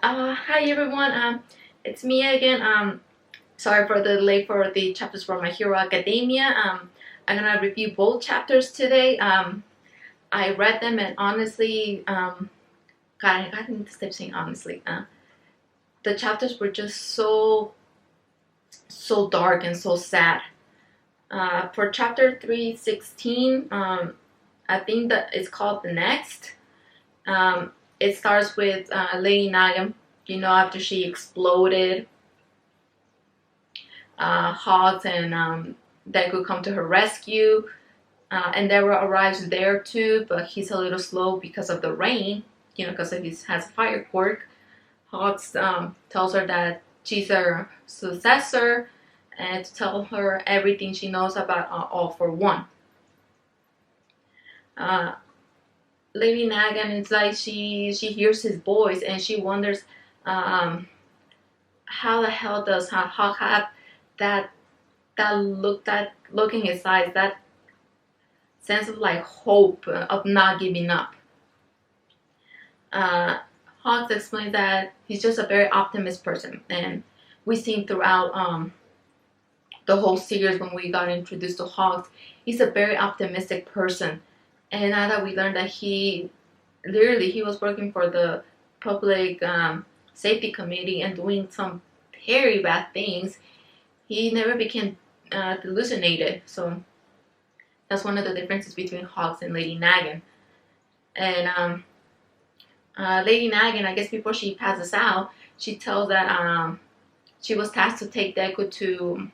Hi everyone. It's me again. Sorry for the delay for the chapters for My Hero Academia. I'm gonna review both chapters today. I read them and honestly, God, I need to stop saying honestly. The chapters were just so dark and so sad. For chapter 316, I think that it's called The Next. It starts with Lady Nagant. After she exploded, Hawks and Deku come to her rescue. Endeavor arrives there too, but he's a little slow because of the rain, because he has a fire quirk. Hawks tells her that she's her successor and to tell her everything she knows about All for One. Lady Nagant, it's like she hears his voice and she wonders how the hell does Hawk have that look in his eyes, that sense of like hope of not giving up. Hawks explains that he's just a very optimist person, and we seen throughout the whole series when we got introduced to Hawks, he's a very optimistic person. And now that we learned that he was working for the public safety committee and doing some very bad things, he never became hallucinated. So that's one of the differences between Hawks and Lady Nagant. And Lady Nagant, I guess before she passes out, she tells that she was tasked to take Deku to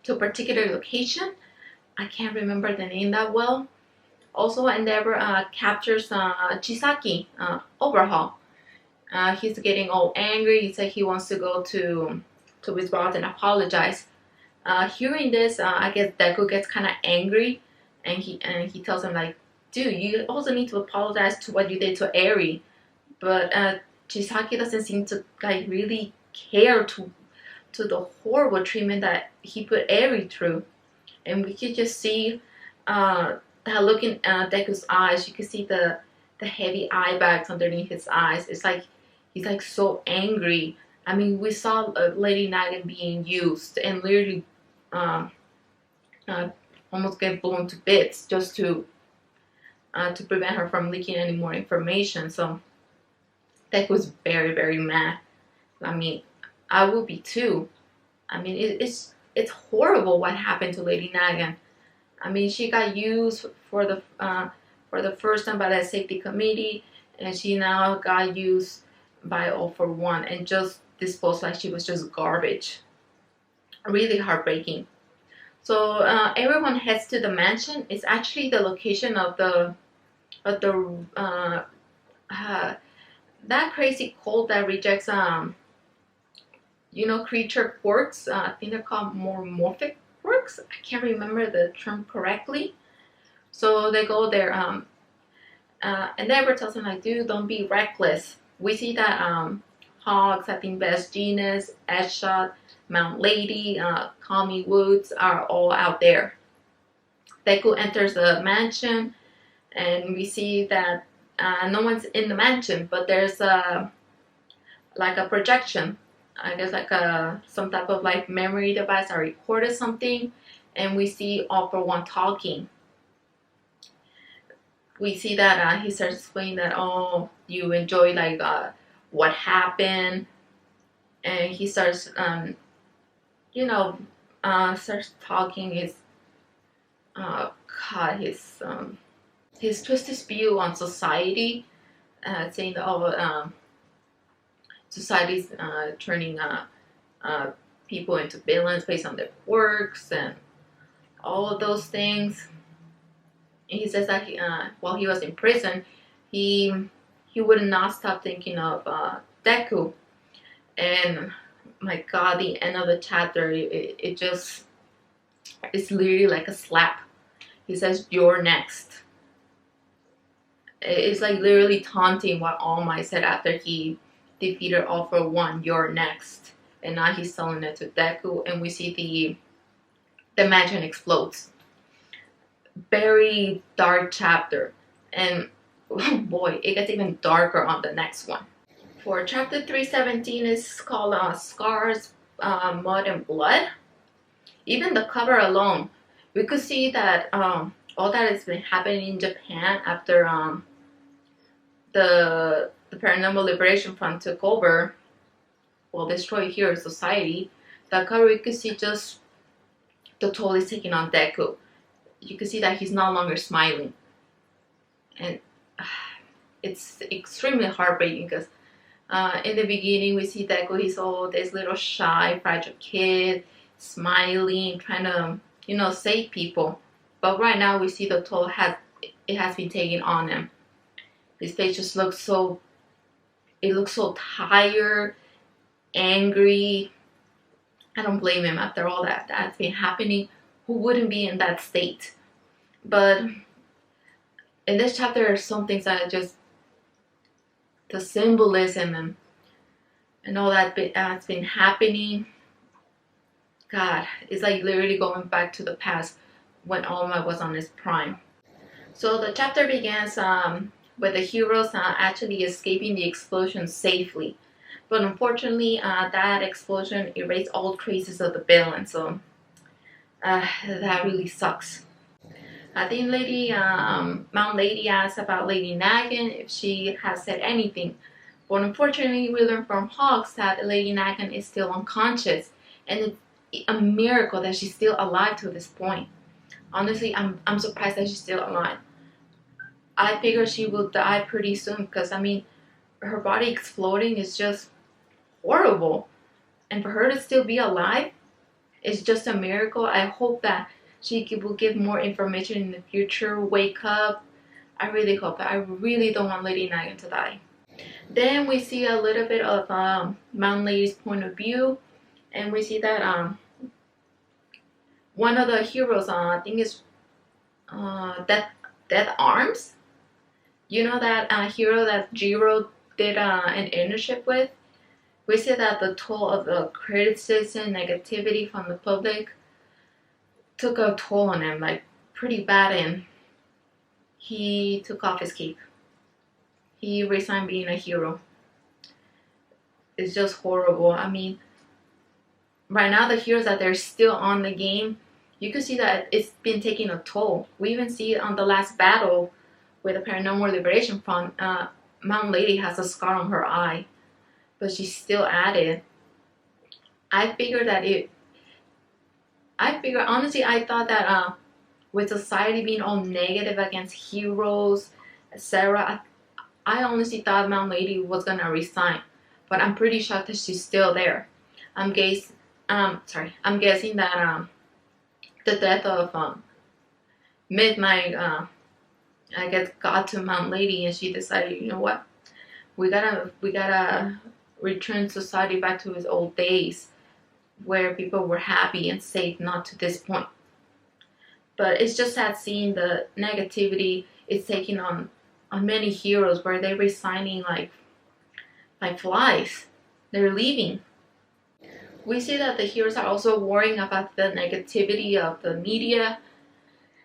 a particular location. I can't remember the name that well. Also, Endeavor captures Chisaki, Overhaul. He's getting all angry. He said he wants to go to his boss and apologize. Hearing this, I guess Deku gets kind of angry, and he tells him like, "Dude, you also need to apologize to what you did to Eri." But Chisaki doesn't seem to like really care to the horrible treatment that he put Eri through, and we could just see that look in Deku's eyes. You can see the heavy eye bags underneath his eyes. It's like he's like so angry. I mean, we saw Lady Nagant being used and literally almost get blown to bits just to prevent her from leaking any more information. So Deku was very, very mad. I mean, I would be too. I mean, it's horrible what happened to Lady Nagant. I mean, she got used for the first time by the safety committee, and she now got used by All for One and just disposed like she was just garbage. Really heartbreaking. So everyone heads to the mansion. It's actually the location of that crazy cult that rejects creature quirks. I think they're called morphic quirks. I can't remember the term correctly. So they go there, and Deborah tells him like, "Dude, don't be reckless." We see that Hogs, I think Best Genus, Edgeshot, Mount Lady, Kami Woods are all out there. Deku enters the mansion, and we see that no one's in the mansion, but there's like a projection. I guess like some type of like memory device that recorded something, and we see All for One talking. We see that he starts explaining that, oh, you enjoy like what happened, and he starts starts talking his twisted view on society, saying that society's turning people into villains based on their quirks and all of those things. And he says that while he was in prison, he would not stop thinking of Deku. And my God, the end of the chapter, it just, it's literally like a slap. He says, "You're next." It's like literally taunting what All Might said after he defeated All for One. "You're next." And now he's telling it to Deku, and we see the mansion explodes. Very dark chapter, and oh boy, it gets even darker on the next one. For chapter 317 is called Scars, Mud, and Blood. Even the cover alone, we could see that all that has been happening in Japan after the Paranormal Liberation Front took over, well, destroyed Hero Society. That cover, we could see just the toll is taking on Deku. You could see that he's no longer smiling, and it's extremely heartbreaking because in the beginning we see Deku, he's all this little shy, fragile kid, smiling, trying to save people. But right now we see the toll has been taken on him. His face just looks so tired, angry. I don't blame him after all that's been happening. Who wouldn't be in that state? But in this chapter, there are some things that just the symbolism and all that's been happening. God, it's like literally going back to the past when Alma was on his prime. So the chapter begins with the heroes actually escaping the explosion safely. But unfortunately, that explosion erased all traces of the villain, so that really sucks. I think Mount Lady asked about Lady Nagant if she has said anything. But unfortunately, we learned from Hawks that Lady Nagant is still unconscious, and it's a miracle that she's still alive to this point. Honestly, I'm surprised that she's still alive. I figured she will die pretty soon because, I mean, her body exploding is just horrible. And for her to still be alive is just a miracle. I hope that she will give more information in the future, wake up. I really hope that. I really don't want Lady Nagant to die. Then we see a little bit of Mount Lady's point of view. And we see that one of the heroes, I think is Death Arms. You know that hero that Jiro did an internship with? We see that the toll of the criticism, negativity from the public took a toll on him, like pretty bad, and he took off his cape. He resigned being a hero. It's just horrible. I mean, right now the heroes that they're still on the game, you can see that it's been taking a toll. We even see it on the last battle with the Paranormal Liberation Front. Mount Lady has a scar on her eye, but she's still at it. Honestly, I thought that with society being all negative against heroes, etc., I honestly thought Mount Lady was gonna resign, but I'm pretty shocked that she's still there. I'm guessing that the death of Midnight, I guess, got to Mount Lady, and she decided, you know what, we gotta return society back to its old days, where people were happy and safe, not to this point. But it's just sad seeing the negativity it's taking on many heroes, where they're resigning like flies. They're leaving. We see that the heroes are also worrying about the negativity of the media,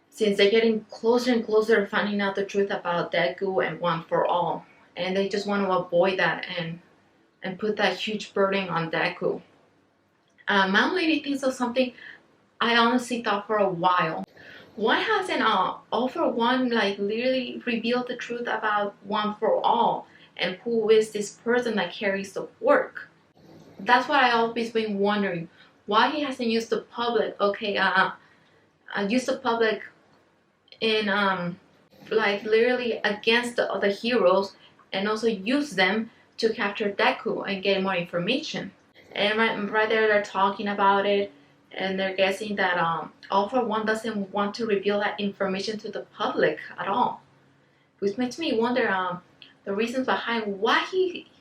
since they're getting closer and closer to finding out the truth about Deku and One for All. And they just want to avoid that and put that huge burden on Deku. Mount Lady thinks of something I honestly thought for a while. Why hasn't All for One literally revealed the truth about One for All, and who is this person that carries the work? That's what I always been wondering. Why he hasn't used the public? Okay, use the public in literally against the other heroes, and also use them to capture Deku and get more information. And right there, they're talking about it, and they're guessing that All for One doesn't want to reveal that information to the public at all, which makes me wonder the reasons behind why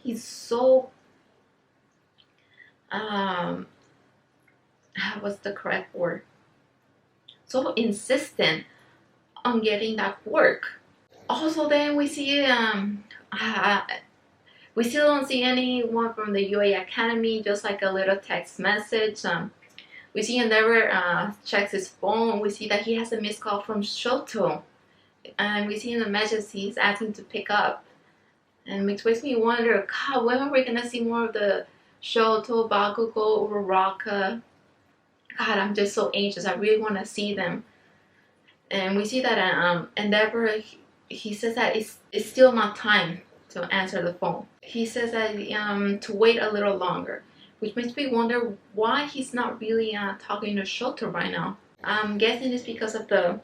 he's so what's the correct word? So insistent on getting that work. Also, then we see we still don't see anyone from the UA Academy, just like a little text message. We see Endeavor checks his phone. We see that he has a missed call from Shoto. And we see in the message he's asking to pick up. And it makes me wonder, God, when are we gonna see more of the Shoto, Bakugo, Uraraka? God, I'm just so anxious. I really want to see them. And we see that Endeavor, he says that it's still not time to answer the phone. He says that to wait a little longer, which makes me wonder why he's not really talking to Shoto right now. I'm guessing it's because of the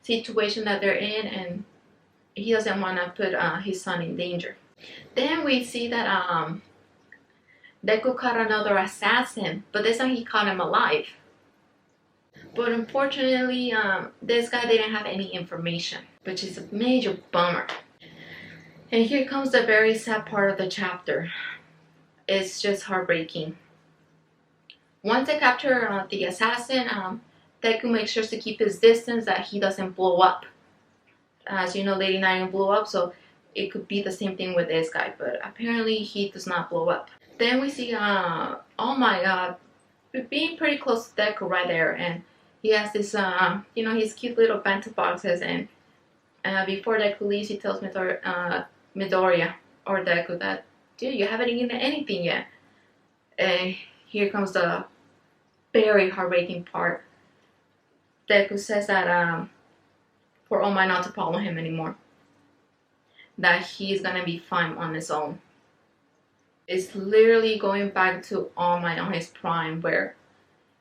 situation that they're in, and he doesn't want to put his son in danger. Then we see that Deku caught another assassin, but this time he caught him alive. But unfortunately, this guy didn't have any information, which is a major bummer. And here comes the very sad part of the chapter. It's just heartbreaking. Once they capture the assassin, Deku makes sure to keep his distance, that he doesn't blow up. As you know, Lady Nagant blew up, so it could be the same thing with this guy, but apparently he does not blow up. Then we see All Might being pretty close to Deku right there, and he has this, his cute little bento boxes, and before Deku leaves, he tells Midoriya or Deku that, dude, you haven't eaten anything yet. And here comes the very heartbreaking part. Deku says that for All Might not to follow him anymore, that he's gonna be fine on his own. It's literally going back to All Might on his prime, where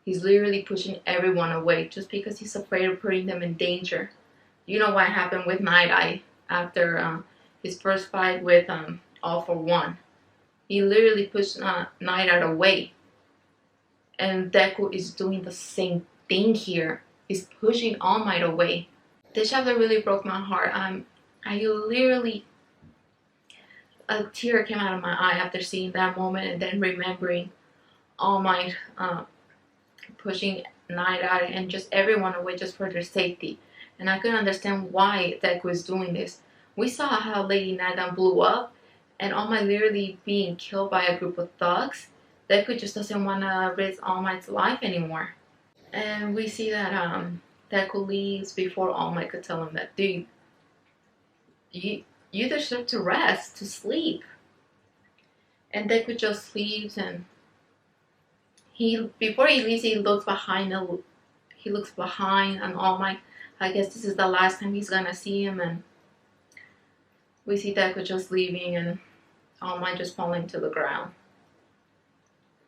he's literally pushing everyone away just because he's afraid of putting them in danger. You know what happened with Night Eye after his first fight with All for One. He literally pushed Night Eye away. And Deku is doing the same thing here. He's pushing All Might away. This chapter really broke my heart. I literally, a tear came out of my eye after seeing that moment, and then remembering All Might pushing Night Eye and just everyone away just for their safety. And I couldn't understand why Deku is doing this. We saw how Lady Nagant blew up, and All Might literally being killed by a group of thugs. Deku just doesn't want to risk All Might's life anymore. And we see that Deku leaves before All Might could tell him that, dude, you deserve to rest, to sleep. And Deku just leaves, and before he leaves, he looks behind and All Might. I guess this is the last time he's gonna see him, and we see Deku just leaving and All Might just falling to the ground.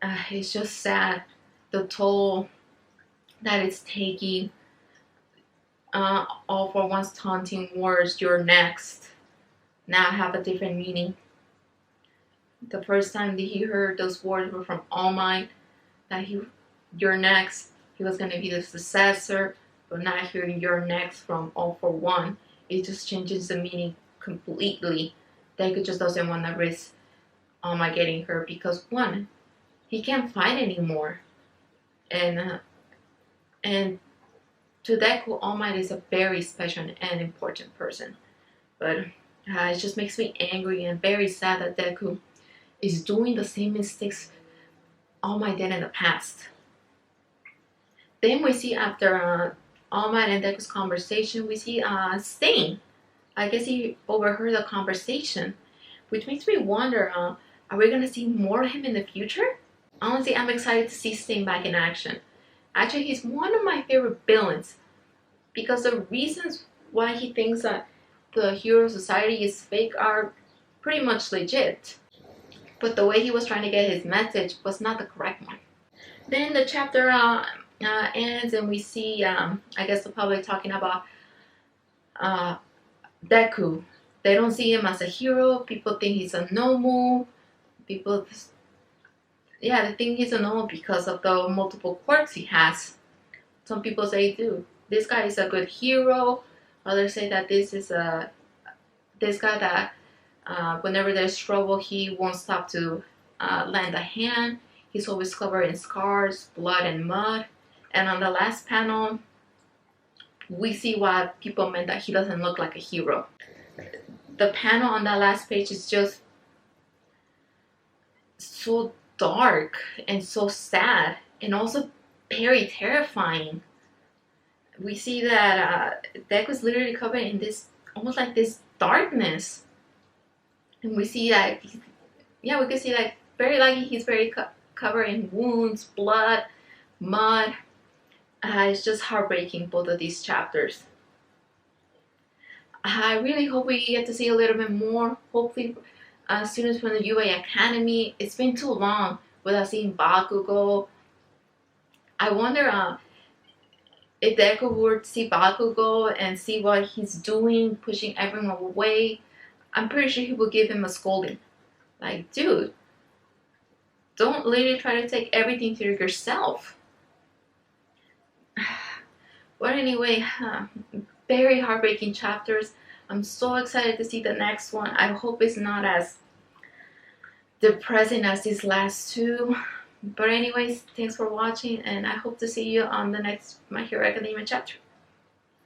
It's just sad, the toll that it's taking. All for One's taunting words, "You're next," now have a different meaning. The first time that he heard those words were from All Might, that "You're next," he was going to be the successor, but now hearing "You're next" from All for One, it just changes the meaning completely. Deku just doesn't want to risk All Might getting hurt, because one, he can't fight anymore, and to Deku, All Might is a very special and important person. But it just makes me angry and very sad that Deku is doing the same mistakes All Might did in the past. Then we see after All Might and Deku's conversation, we see Stain. I guess he overheard the conversation, which makes me wonder, are we going to see more of him in the future? Honestly, I'm excited to see Stain back in action. Actually, he's one of my favorite villains, because the reasons why he thinks that the Hero Society is fake are pretty much legit. But the way he was trying to get his message was not the correct one. Then the chapter ends, and we see, I guess, the public talking about Deku. They don't see him as a hero. People think he's a noble. They think he's a noble because of the multiple quirks he has. Some people say, dude, this guy is a good hero. Others say that this guy that whenever there's trouble, he won't stop to lend a hand. He's always covered in scars, blood, and mud. And on the last panel, we see why people meant that he doesn't look like a hero. The panel on that last page is just so dark and so sad, and also very terrifying. We see that Deku's literally covered in this, almost like this darkness. And we see that, we can see that very likely he's very covered in wounds, blood, mud. It's just heartbreaking, both of these chapters. I really hope we get to see a little bit more. Hopefully, students from the UA Academy. It's been too long without seeing Bakugo. I wonder if Deku were to see Bakugo and see what he's doing, pushing everyone away. I'm pretty sure he will give him a scolding. Like, dude, don't literally try to take everything to yourself. But anyway, very heartbreaking chapters. I'm so excited to see the next one. I hope it's not as depressing as these last two. But anyways, thanks for watching, and I hope to see you on the next My Hero Academia chapter.